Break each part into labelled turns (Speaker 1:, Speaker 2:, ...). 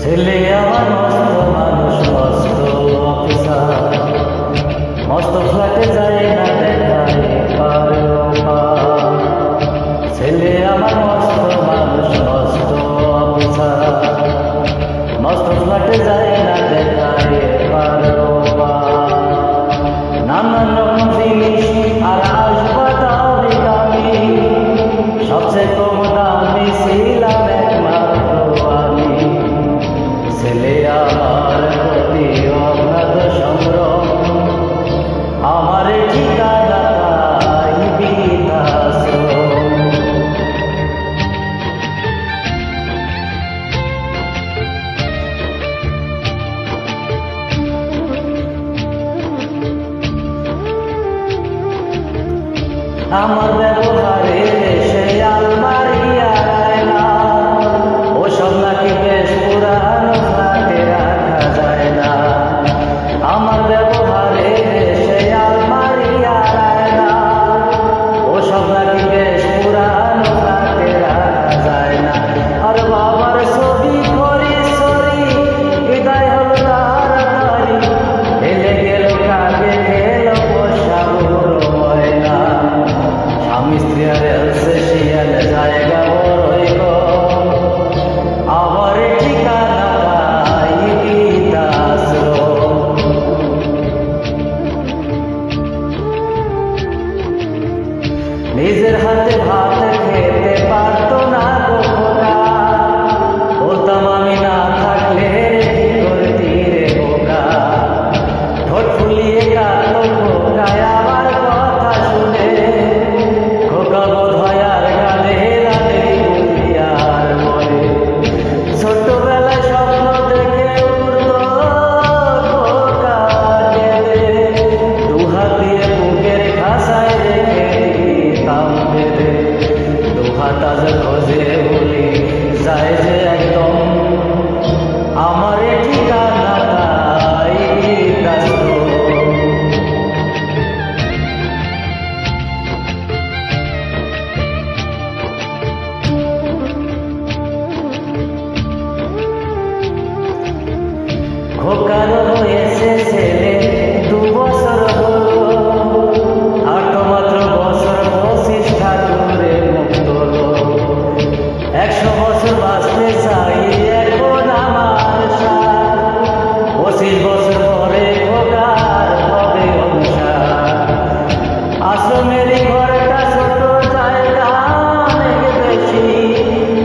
Speaker 1: ছেলে আমার মস্ত মানুষ, মস্ত অফিসার, মস্ত ফ্ল্যাটে যায় না দেখায় ছেলে আমার মস্ত মানুষ, মস্ত অফিসার, মস্ত ফ্ল্যাটে যায় না দেখায় নানান রকম জিনিস আর আসবাদামি দামি, সবচেয়ে কম দামি ছিলাম একমাত্র আমি। ছেলে আমার প্রতি অগাধ সংগ্রাম, আমার ঠিকানা তাই বৃদ্ধাশ্রম। আমার ব্যবহারে দেশে আলমারি আয়না, ওসব নাকি বেশ পুরানো ফ্ল্যাটে রাখা যায় না। আমার ব্যবহারে দেশে আলমারি আয়না, ওসব নাকি বেশ পুরানো ফ্ল্যাটে রাখা যায় না। আর বাবার ছবি করি সরি, বিদায় হলো তাড়াতাড়ি, এলে গেল কাকে গেল পোষা বুড়ো ময়না। স্বামী স্ত্রী আর এলসেশিয়ান জায়গা বড়ই কম, আমার ঠিকানা তাই বৃদ্ধাশ্রম। নিজের হাতে ভাত খেতে পারতো না গো খোকা, বলতাম আমি না থাকলে কি করতি রে বোকা। ঠোঁট ফুলিয়ে কাঁদতো খোকায় আমার কথা শুনে, খোকা বোধ হয় আর গালে রাতে আর বলে। ছোটবেলায় স্বপ্ন দেখে উড়তো খোকা কেঁদে, দুহাত দিয়ে বুকের খাসায় রেখে দিতাম বেঁধে। দুহাত আজ খোঁজে বলি যায় যে একদম, আমার ঠিকানা তাই বৃদ্ধাশ্রম। খোকার হয়েছে ছেলে 2 বছর হলো, আর তো মাত্র বছর 25 ঠাকুরের মুখ তোলো। 100 বছর বাঁচতে চাই এখন আমার সাথ, 25 বছর পরে খোকার হবে অনুসার। আশ্রমের ঘরটা ছোট, জায়গা অনেক বেশি,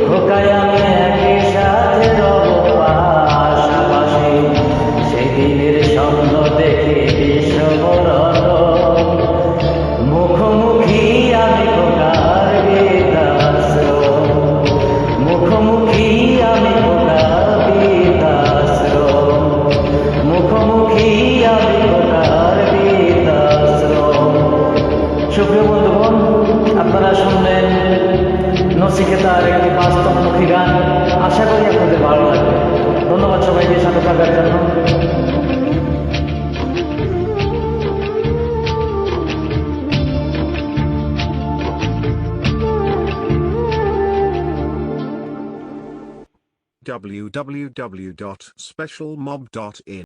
Speaker 1: খোকায় আমি একই সাথে রব পাশাপাশি। সেই দিনের স্বপ্ন দেখে বিশ্ববরণ, মুখোমুখি আমি খোকার বৃদ্ধাশ্রম। মুখোমুখি আমি খোকার বৃদ্ধাশ্রম। মুখোমুখি আমি খোকার বৃদ্ধাশ্রম। সুপ্রিয় বন্ধুগণ, আপনারা শুনলেন নচিকেতার একটি বাস্তবমুখী গান। আশা করি আপনাদের ভালো লাগবে। ধন্যবাদ সবাইকে সাথে থাকার জন্য।
Speaker 2: www.specialmob.in